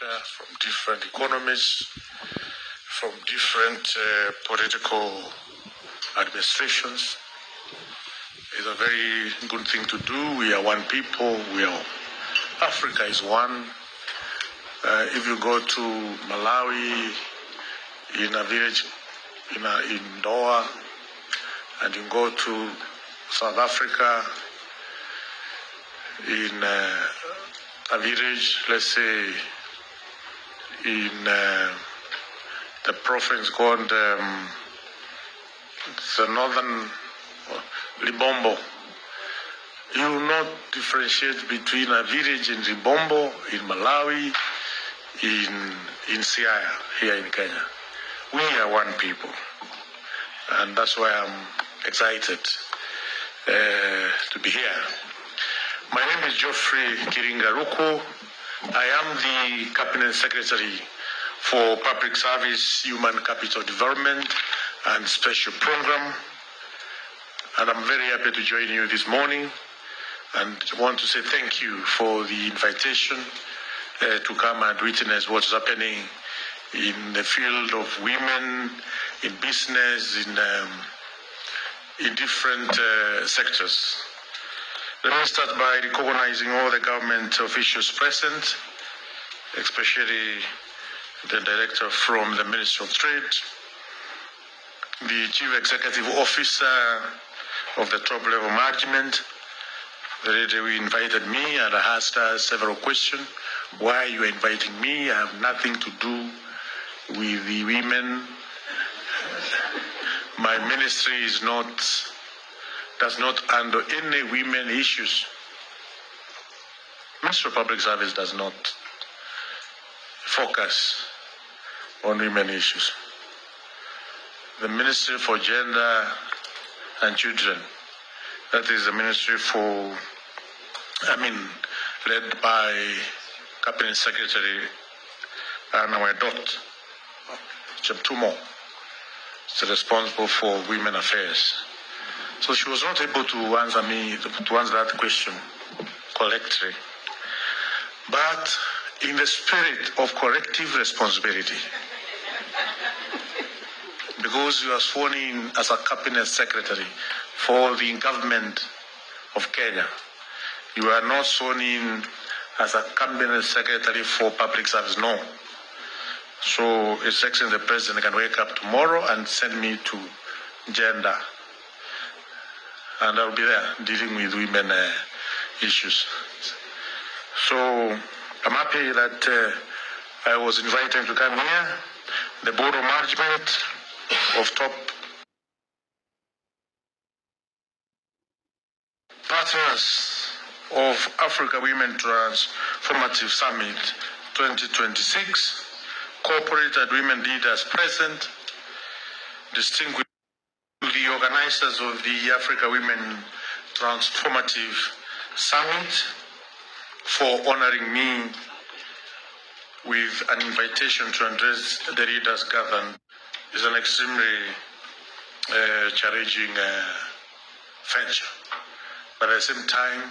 from different economies, from different political administrations. It's a very good thing to do. We are one people. Africa is one. If you go to Malawi, in a village in Doha, and you go to South Africa, in a village, let's say, in the province called the northern Libombo, you will not differentiate between a village in Libombo, in Malawi, in Siaya, here in Kenya. We are one people, and that's why I'm excited to be here. My name is Geoffrey Ruku. I am the Cabinet Secretary for Public Service, Human Capital Development and Special Program. And I'm very happy to join you this morning and want to say thank you for the invitation to come and witness what's happening in the field of women, in business, in different sectors. Let me start by recognizing all the government officials present, especially the director from the Ministry of Trade, the Chief Executive Officer of the Top Level Management. The lady who invited me, and I asked her several questions. Why are you inviting me? I have nothing to do with the women. My ministry does not handle any women issues. Ministry of Public Service does not focus on women issues. The Ministry for Gender and Children, that is the ministry led by Cabinet Secretary and our daughter, Cheptumo, is responsible for women affairs. So she was not able to answer that question correctly. But in the spirit of collective responsibility, because you are sworn in as a Cabinet Secretary for the government of Kenya, you are not sworn in as a Cabinet Secretary for Public Service, no. So His Excellency the President can wake up tomorrow and send me to gender, and I'll be there dealing with women issues. So I'm happy that I was invited to come here. The Board of Management of Top Partners of Africa Women Transformative Summit 2026, corporate and women leaders present, distinguished the organizers of the Africa Women Transformative Summit for honoring me with an invitation to address the leaders gathered. Is an extremely challenging venture, but at the same time,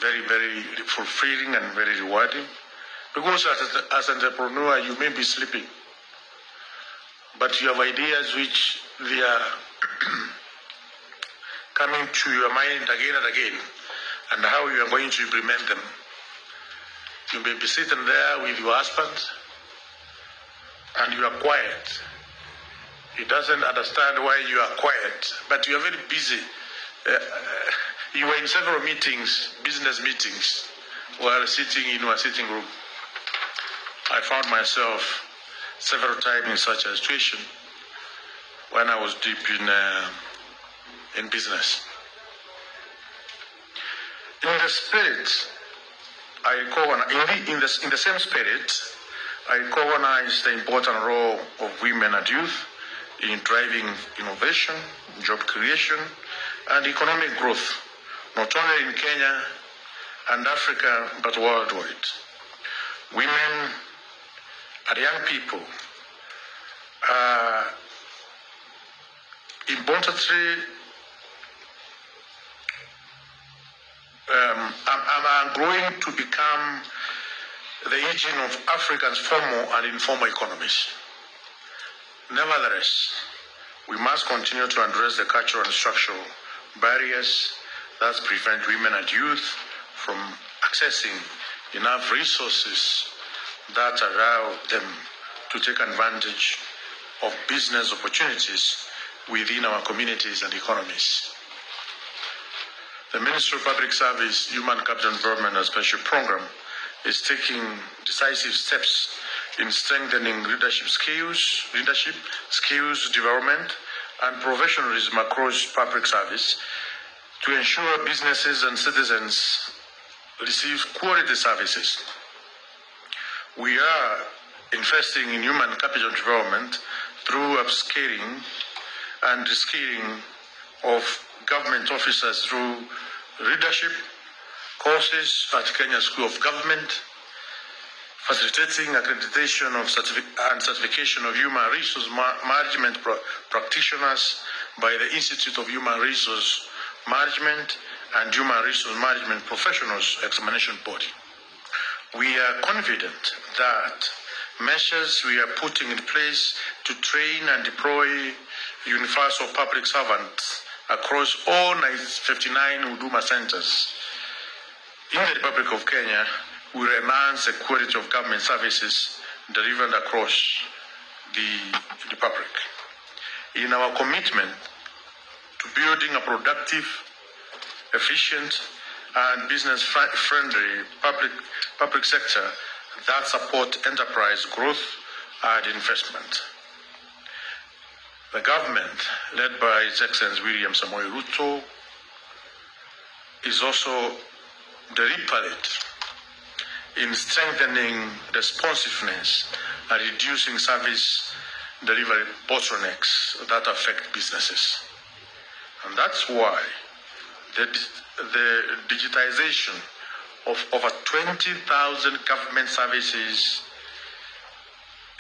very, very fulfilling and very rewarding. Because as an entrepreneur, you may be sleeping, but you have ideas which they are coming to your mind again and again, and how you are going to implement them. You may be sitting there with your husband, and you are quiet. He doesn't understand why you are quiet, but you are very busy. You were in several meetings, business meetings, while sitting in your sitting room. I found myself several times in such a situation when I was deep in business. In the spirit, in the same spirit, I recognize the important role of women and youth in driving innovation, job creation, and economic growth, not only in Kenya and Africa, but worldwide. Women and young people are importantly are growing to become the aging of Africa's formal and informal economies. Nevertheless, we must continue to address the cultural and structural barriers that prevent women and youth from accessing enough resources that allow them to take advantage of business opportunities within our communities and economies. The Ministry of Public Service, Human Capital Development and Special Program is taking decisive steps in strengthening leadership skills development, and professionalism across public service to ensure businesses and citizens receive quality services. We are investing in human capital development through upskilling and reskilling of government officers through leadership courses at Kenya School of Government, facilitating accreditation of and certification of human resource management practitioners by the Institute of Human Resource Management and Human Resource Management Professionals Examination Body. We are confident that measures we are putting in place to train and deploy universal public servants across all 59 Huduma centers in the Republic of Kenya will enhance the quality of government services delivered across the Republic. In our commitment to building a productive, efficient, and business-friendly public sector that supports enterprise growth and investment. The government, led by His Excellency William Samoei Ruto, is also deliberate in strengthening responsiveness and reducing service delivery bottlenecks that affect businesses. And that's why the digitization of over 20,000 government services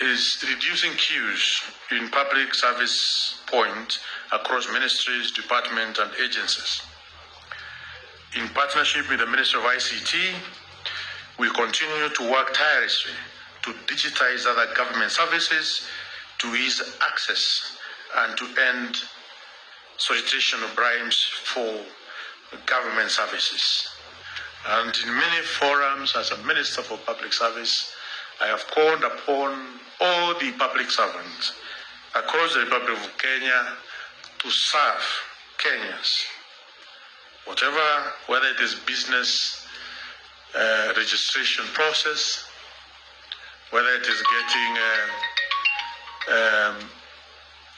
is reducing queues in public service points across ministries, departments, and agencies. In partnership with the Ministry of ICT, we continue to work tirelessly to digitize other government services, to ease access, and to end solicitation of bribes for government services. And in many forums, as a Minister for Public Service, I have called upon all the public servants across the Republic of Kenya to serve Kenyans, whether it is business registration process, whether it is getting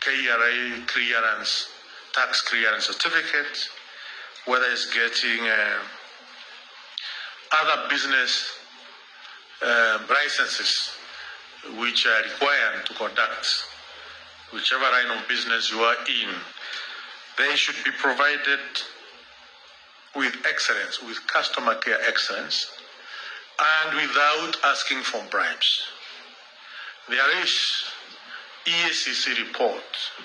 KRA clearance, tax clearance certificate, whether it's getting other business licenses which are required to conduct whichever line of business you are in, they should be provided with excellence, with customer care excellence, and without asking for bribes. There is EACC report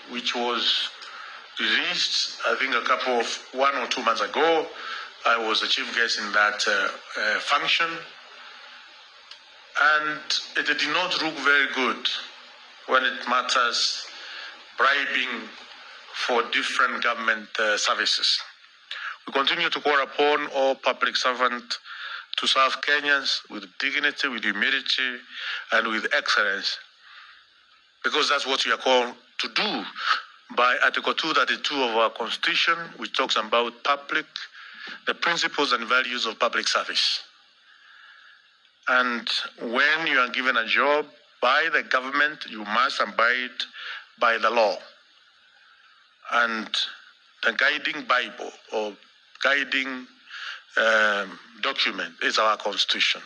which was released, I think, 1 or 2 months ago. I was the chief guest in that function, and it did not look very good when it matters bribing for different government services. We continue to call upon all public servants to serve Kenyans with dignity, with humility, and with excellence, because that's what we are called to do by Article 232 of our Constitution, which talks about the principles and values of public service. And when you are given a job by the government, you must abide by the law. And the guiding Bible or guiding document is our Constitution.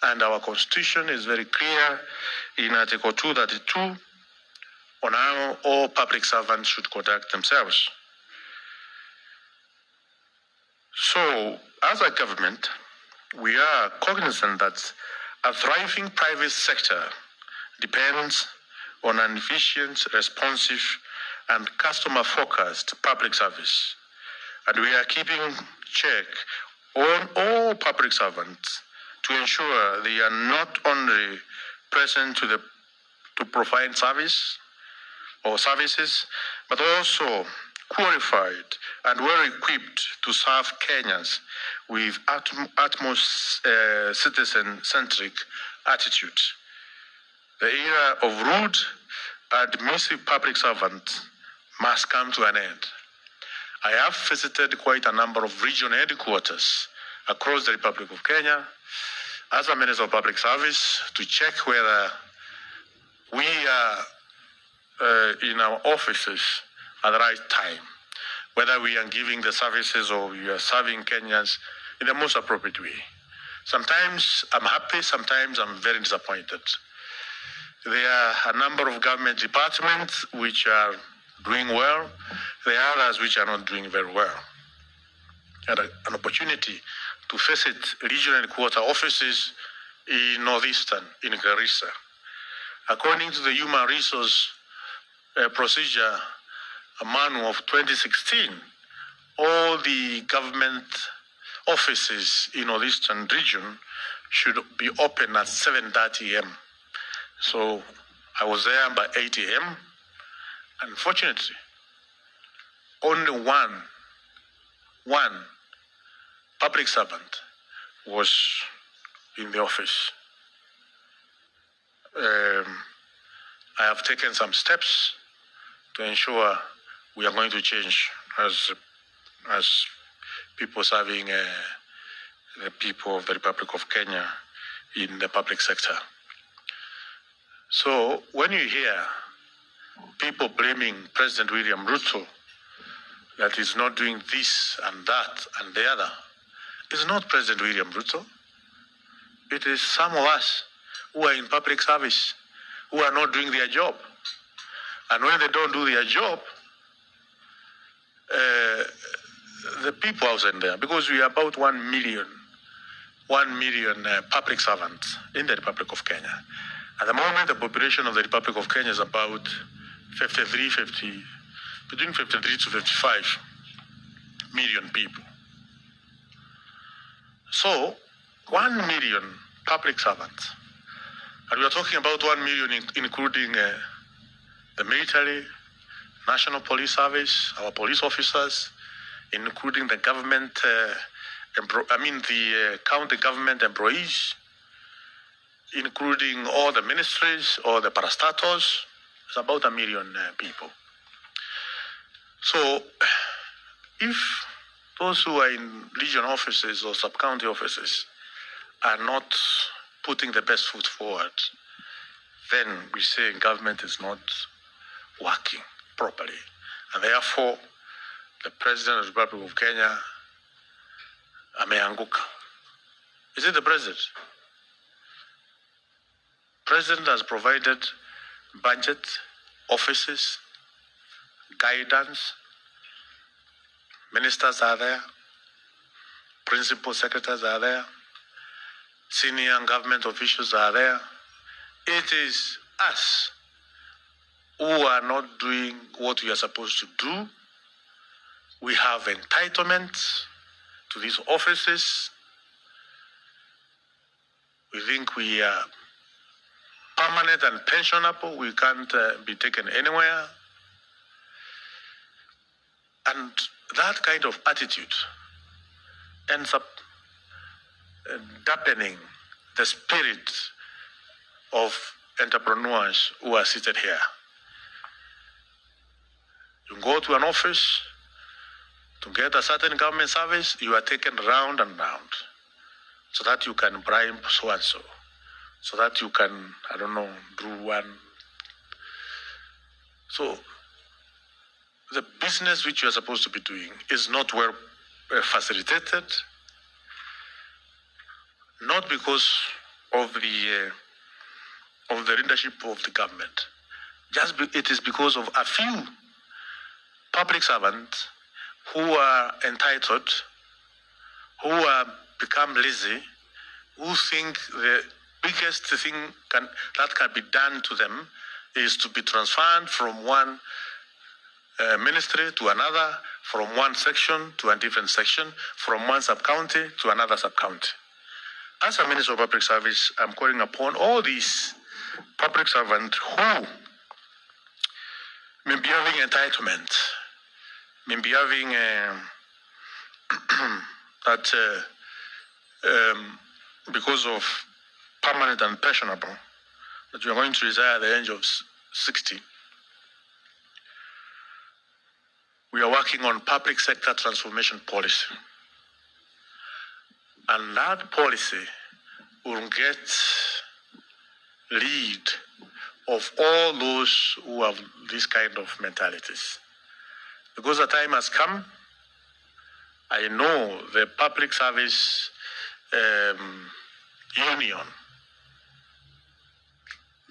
And our Constitution is very clear in Article 232 on how all public servants should conduct themselves. So, as a government, we are cognizant that a thriving private sector depends on an efficient, responsive, and customer-focused public service. And we are keeping check on all public servants to ensure they are not only present to provide service or services, but also qualified and well equipped to serve Kenyans with utmost citizen-centric attitude. The era of rude and dismissive public servants must come to an end. I have visited quite a number of regional headquarters across the Republic of Kenya as a Minister of Public Service to check whether we are in our offices at the right time, whether we are giving the services or we are serving Kenyans in the most appropriate way. Sometimes I'm happy, sometimes I'm very disappointed. There are a number of government departments which are doing well. There are others which are not doing very well. I had an opportunity to visit regional headquarter offices in Northeastern, in Garissa. According to the Human Resource Procedure Manual of 2016, all the government offices in Northeastern region should be open at 7:30 a.m. So I was there by 8 a.m. Unfortunately, only one public servant was in the office. I have taken some steps to ensure we are going to change as people serving the people of the Republic of Kenya in the public sector. So when you hear people blaming President William Ruto that he's not doing this and that and the other, it's not President William Ruto. It is some of us who are in public service who are not doing their job. And when they don't do their job, the people outside there, because we are about 1 million public servants in the Republic of Kenya. At the moment, the population of the Republic of Kenya is about between 53 to 55 million people. So, 1 million public servants. And we are talking about 1 million including the military, National Police Service, our police officers, including the government, the county government employees, including all the ministries, all the parastatals. It's about 1 million people. So if those who are in region offices or sub-county offices are not putting the best foot forward, then we say government is not working properly. And therefore, the President of the Republic of Kenya ameanguka. Is it the President? President has provided budget, offices, guidance. Ministers are there. Principal secretaries are there. Senior government officials are there. It is us who are not doing what we are supposed to do. We have entitlements to these offices. We think we are permanent and pensionable. We can't be taken anywhere. And that kind of attitude ends up dampening the spirit of entrepreneurs who are seated here. You go to an office to get a certain government service, you are taken round and round so that you can bribe so-and-so, so that you can, do one. So the business which you are supposed to be doing is not well facilitated, not because of the leadership of the government. It is because of a few public servants who are entitled, who are become lazy, who think the biggest thing that can be done to them is to be transferred from one ministry to another, from one section to a different section, from one sub-county to another sub-county. as a Minister of Public Service, I'm calling upon all these public servants who may be having entitlement, may be having that because of permanent and pensionable, that you are going to retire at the age of 60. We are working on public sector transformation policy. And that policy will get lead of all those who have this kind of mentalities. Because the time has come, I know the public service union,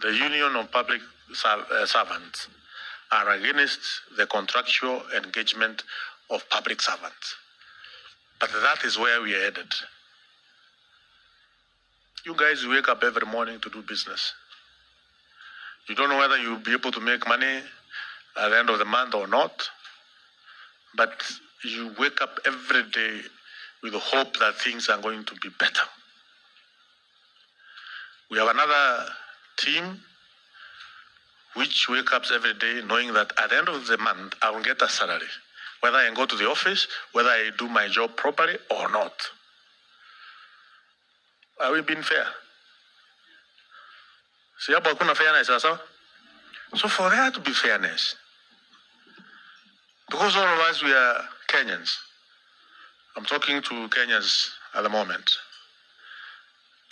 the union of public servants, are against the contractual engagement of public servants. But that is where we are headed. You guys wake up every morning to do business. You don't know whether you'll be able to make money at the end of the month or not, but you wake up every day with the hope that things are going to be better. We have another team which wakes up every day knowing that at the end of the month, I will get a salary, whether I go to the office, whether I do my job properly or not. Are we being fair? See, hapo hakuna fairness, sasa? So for there to be fairness, because all of us, we are Kenyans. I'm talking to Kenyans at the moment.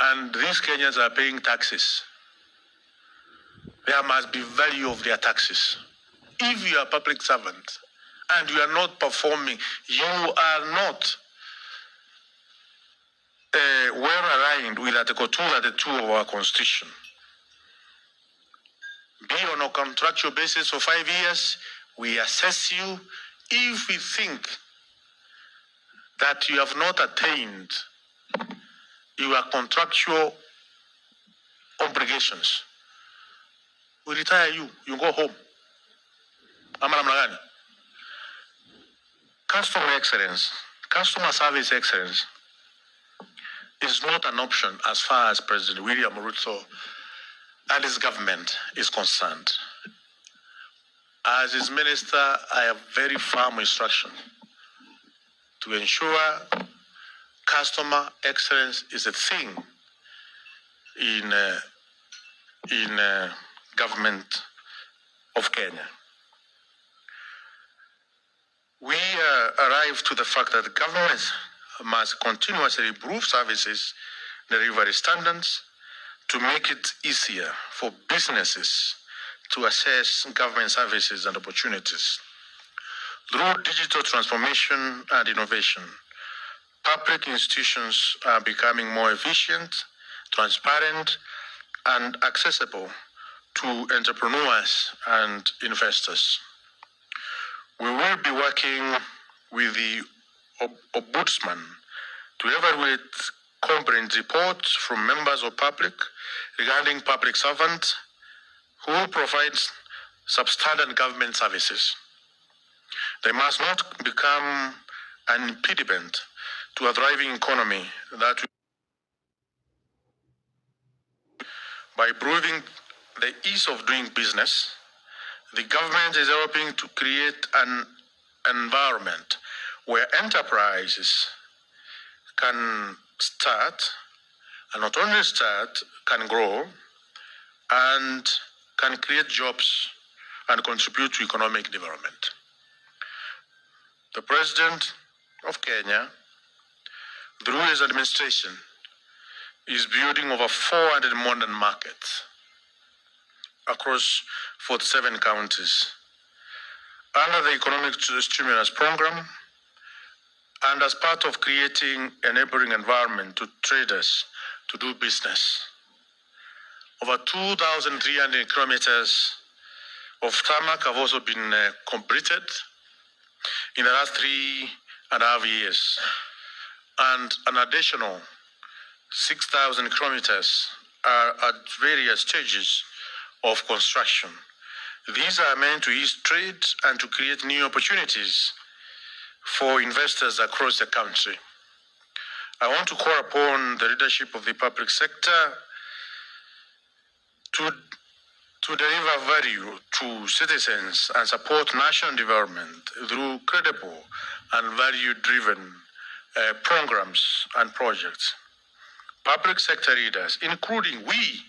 And these Kenyans are paying taxes. There must be value of their taxes. If you are a public servant and you are not performing, you are not well aligned with Article 232 of our Constitution. Be on a contractual basis for 5 years, we assess you. If we think that you have not attained your contractual obligations, we retire you, you go home. Customer excellence, customer service excellence is not an option as far as President William Ruto and his government is concerned. As his minister, I have very firm instruction to ensure customer excellence is a thing in government of Kenya. We arrive to the fact that the government must continuously improve services delivery standards to make it easier for businesses to access government services and opportunities. Through digital transformation and innovation, public institutions are becoming more efficient, transparent, and accessible to entrepreneurs and investors. We will be working with the Ombudsman to evaluate comprehensive reports from members of public regarding public servants who provide substandard government services. They must not become an impediment to a thriving economy that by improving the ease of doing business, the government is helping to create an environment where enterprises can start, and not only start, can grow and can create jobs and contribute to economic development. The President of Kenya, through his administration, is building over 400 modern markets across 47 counties under the Economic Stimulus Program and as part of creating enabling environment to traders to do business. Over 2,300 kilometers of tarmac have also been completed in the last 3.5 years, and an additional 6,000 kilometers are at various stages of construction. These are meant to ease trade and to create new opportunities for investors across the country. I want to call upon the leadership of the public sector to deliver value to citizens and support national development through credible and value-driven programs and projects. Public sector leaders, including we,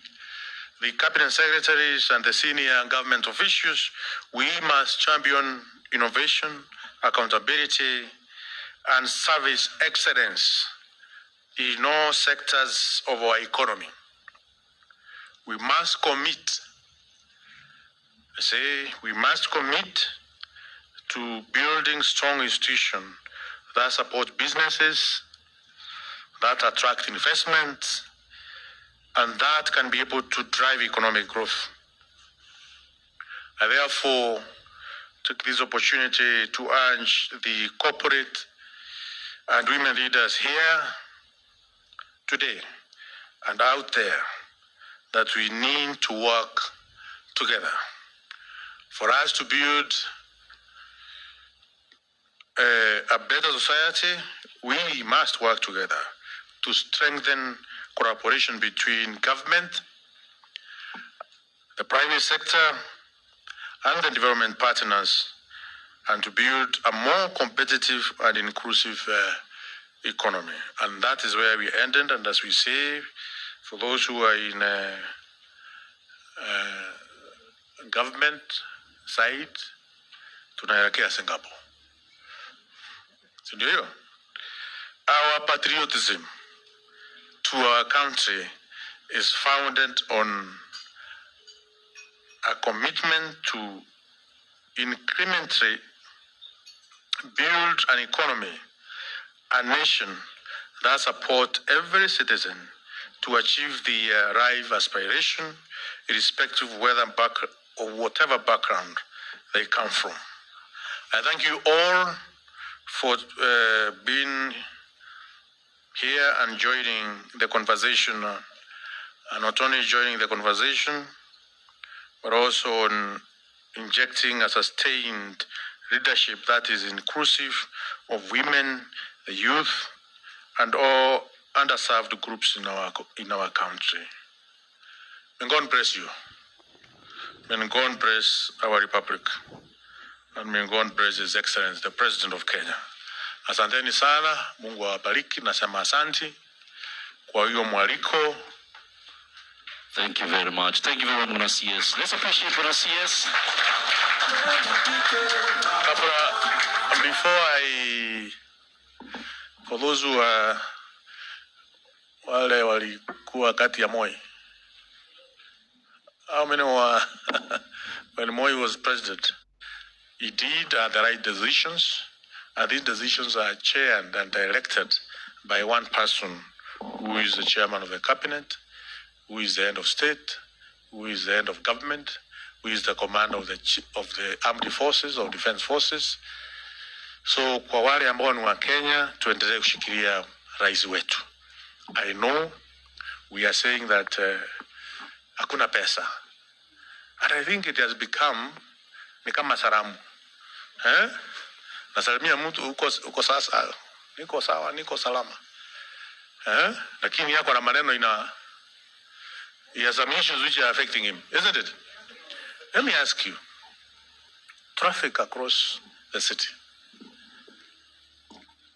the cabinet secretaries and the senior government officials, we must champion innovation, accountability, and service excellence in all sectors of our economy. We must commit to building strong institutions that support businesses, that attract investment, and that can be able to drive economic growth. I therefore take this opportunity to urge the corporate and women leaders here today and out there that we need to work together. For us to build a better society, we must work together to strengthen cooperation between government, the private sector, and the development partners, and to build a more competitive and inclusive economy. And that is where we ended. And as we say, for those who are in government side, tunaelekea Singapore. Sindio hiyo? Our patriotism to our country is founded on a commitment to incrementally build an economy, a nation that supports every citizen to achieve the life aspiration, irrespective of whatever background they come from. I thank you all for being here and joining the conversation, and not only joining the conversation, but also on injecting a sustained leadership that is inclusive of women, the youth, and all underserved groups in our country. May God bless you. May God bless our republic. And may God bless His Excellency, the President of Kenya. Asanteni sana, Mungu awabariki, nasema asanti kwa hiyo mwaliko. Thank you very much. Thank you very much, Mwana CS. Let's appreciate Mwana CS. For those who are wale walikuwa kati ya Moi, how many were when Moi was president? He did the right decisions, and these decisions are chaired and elected by one person who is the chairman of the cabinet, who is the head of state, who is the head of government, who is the commander of the armed forces or defense forces. So kwa wale ambao ni wa Kenya, tuendelee kushikilia rais wetu. I know we are saying that hakuna pesa, and I think it has become ni kama salamu. Nasalimia mtu uko sasa, niko sawa, niko salama. Lakini yako na maneno he has some issues which are affecting him, isn't it? Let me ask you, traffic across the city,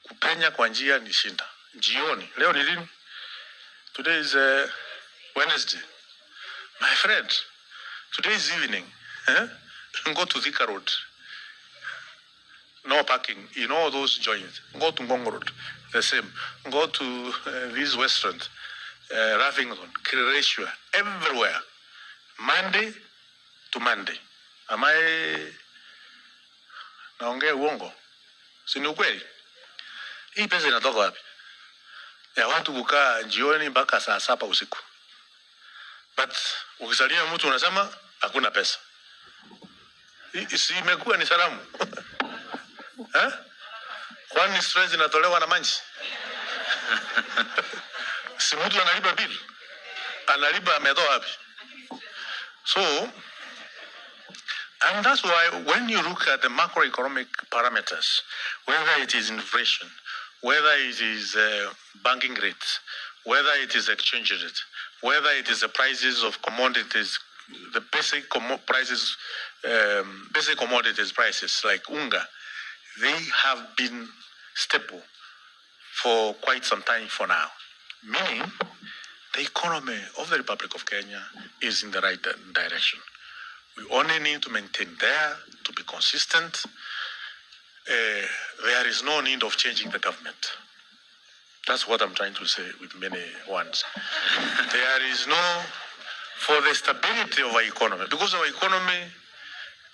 kupenya kwa njia ni shinda. Jioni, leo ni lini? Today is Wednesday. My friend, today is evening. Go to Thika Road. No parking in all those joints. Go to Ngongo Road, the same. Go to this restaurant, Ravington, Kireshua, everywhere. Monday to Monday. Am I naongea uongo? Si ni ukweli? Hii pesa inatoka wapi? Ya watu kukaa jioni mpaka saa 7 usiku. But ukisalia mtu unasema hakuna pesa. Si imekuwa ni salamu. Kwani stress inatolewa na manji? Si mtu analipa bill. Analipa ametoa wapi? So, and that's why when you look at the macroeconomic parameters, whether it is inflation, whether it is banking rates, whether it is exchange rate, whether it is the prices of commodities, the basic prices, basic commodities prices like unga, they have been stable for quite some time for now. Meaning, the economy of the Republic of Kenya is in the right direction. We only need to maintain there, to be consistent. There is no need of changing the government. That's what I'm trying to say with many words. There is no, for the stability of our economy, because our economy,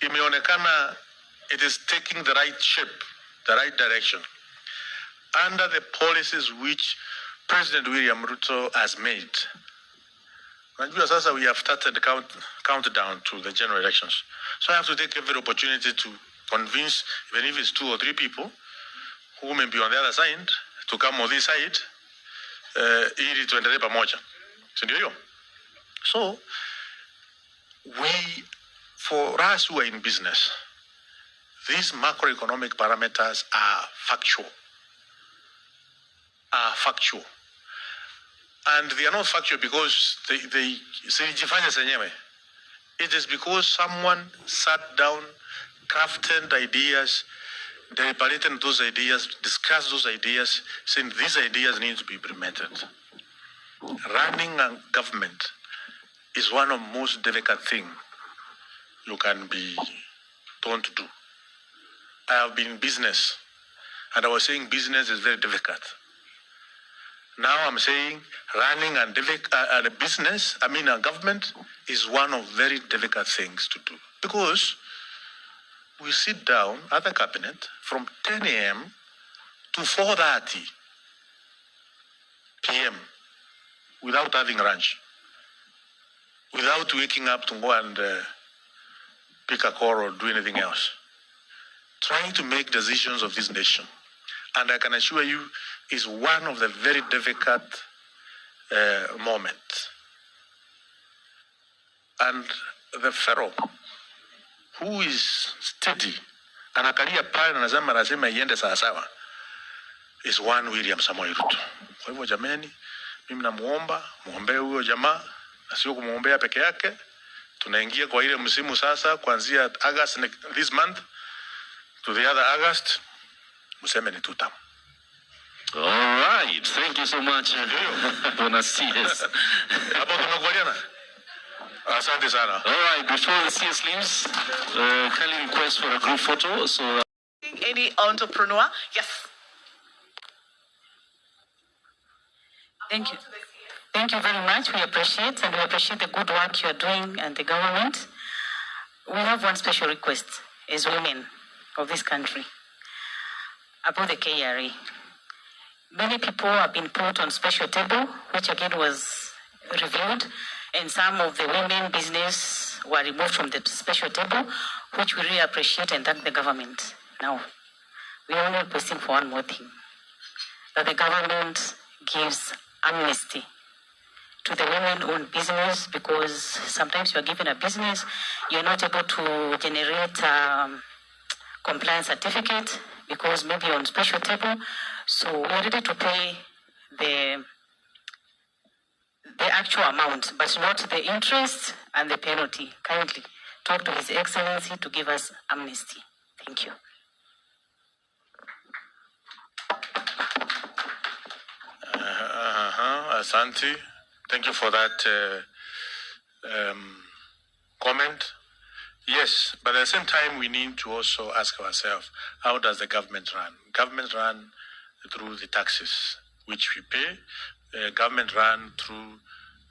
imeonekana, it is taking the right shape, the right direction, under the policies which President William Ruto has made. Najua sasa we have started the countdown to the general elections. So I have to take every opportunity to convince, even if it's 2 or 3 people who may be on the other side, to come on this side, ili tuendelee pamoja. Si ndio hiyo? So, for us who are in business, these macroeconomic parameters are factual. And they are not factual because they zijifanya zenyewe. It is because someone sat down, crafted ideas, deliberated those ideas, discussed those ideas, saying these ideas need to be implemented. Running a government is one of the most difficult things you can be told to do. I have been in business, and I was saying business is very difficult. Now I'm saying running a business, a government, is one of very difficult things to do. Because we sit down at the cabinet from 10 a.m. to 4:30 p.m. without having lunch, without waking up to go and pick a call or do anything else, trying to make decisions of this nation. And I can assure you, is one of the very difficult moments. And the Pharaoh, who is steady, anakalia pale na anasema iende sawasawa, is one William Samoei Ruto. Kwa hivyo jameni, mimi namuomba, muombee huyo jamaa, na sio kumuombea peke yake. Tunaingia kwa ile msimu sasa, kuanzia August this month to the other August, museme ni tutam. All right, thank you so much. Bwana CS. Hapo tunakubaliana? Asante sana. All right, before the CS leaves, kindly request for a group photo. So any entrepreneur, yes. Thank you. Thank you very much. We appreciate the good work you are doing and the government. We have one special request as women of this country about the KRA. Many people have been put on special table, which again was reviewed, and some of the women business were removed from the special table, which we really appreciate and thank the government. Now, we are only requesting for one more thing, that the government gives amnesty to the women-owned business, because sometimes you are given a business, you're not able to generate compliance certificate because maybe on special table. So we are ready to pay the actual amount, but not the interest and the penalty. Kindly talk to His Excellency to give us amnesty. Thank you. Asante. Thank you for that comment. Yes, but at the same time, we need to also ask ourselves, how does the government run? Government run through the taxes, which we pay. Government run through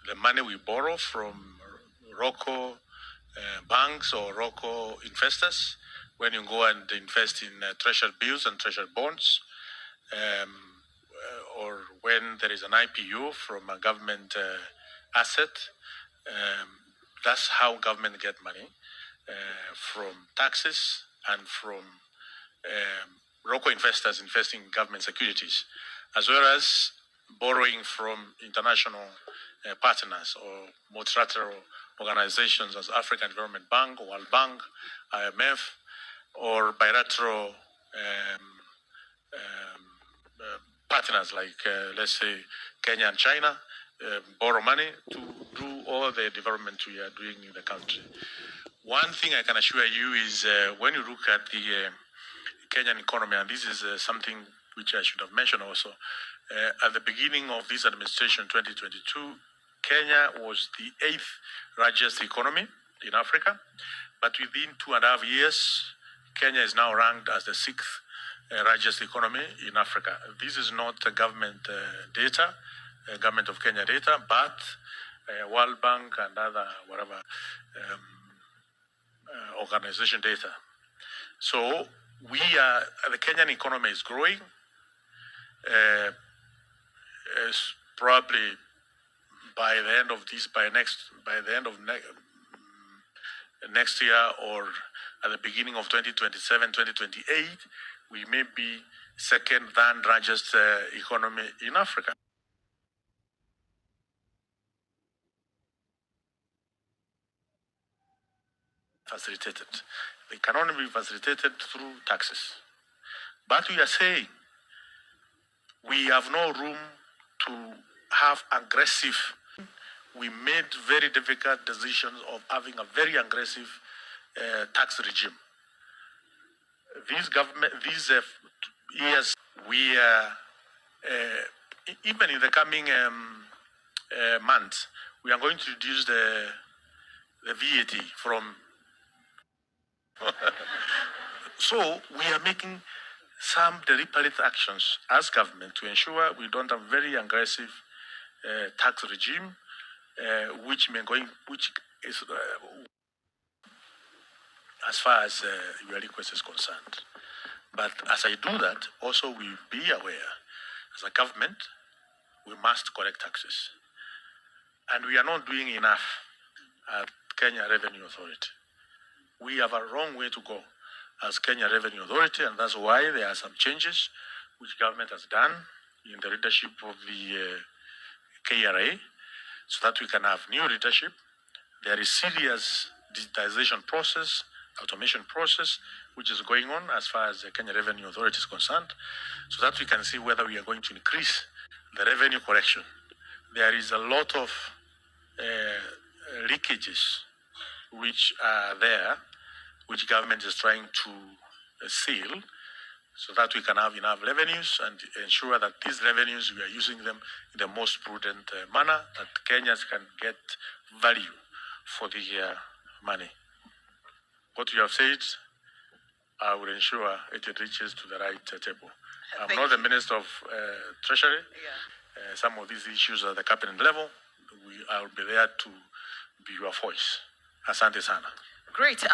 the money we borrow from Ruku banks or Ruku investors. When you go and invest in treasury bills and treasury bonds, or when there is an IPO from a government asset, that's how government get money, from taxes and from local investors investing in government securities, as well as borrowing from international partners or multilateral organizations as African Development Bank, World Bank, IMF, or bilateral partners like, let's say, Kenya and China, borrow money to do all the development we are doing in the country. One thing I can assure you is when you look at the Kenyan economy, and this is something which I should have mentioned also, at the beginning of this administration, 2022, Kenya was the 8th largest economy in Africa, but within 2.5 years, Kenya is now ranked as the 6th largest economy in Africa. This is not government data, government of Kenya data, but World Bank and other organization data. So the Kenyan economy is growing. Probably by the end of next year, or at the beginning of 2027, 2028, we may be second largest economy in Africa. Facilitated. They can only be facilitated through taxes. But we are saying we have no room to have aggressive. We made very difficult decisions of having a very aggressive tax regime. These years, we even in the coming months, we are going to reduce the VAT from. So we are making some deliberate actions as government to ensure we don't have very aggressive tax regime, which is as far as your request is concerned. But as I do that, also we be aware, as a government, we must collect taxes. And we are not doing enough at Kenya Revenue Authority. We have a long way to go as Kenya Revenue Authority, and that's why there are some changes which government has done in the leadership of the KRA, so that we can have new leadership. There is serious digitization process, automation process, which is going on as far as the Kenya Revenue Authority is concerned, so that we can see whether we are going to increase the revenue collection. There is a lot of leakages which are there, which government is trying to seal, so that we can have enough revenues and ensure that these revenues, we are using them in the most prudent manner, that Kenyans can get value for the money. What you have said, I will ensure it reaches to the right table. I'm not the Minister of Treasury. Yeah. Some of these issues at the cabinet level, I will be there to be your voice. Asante sana. Great.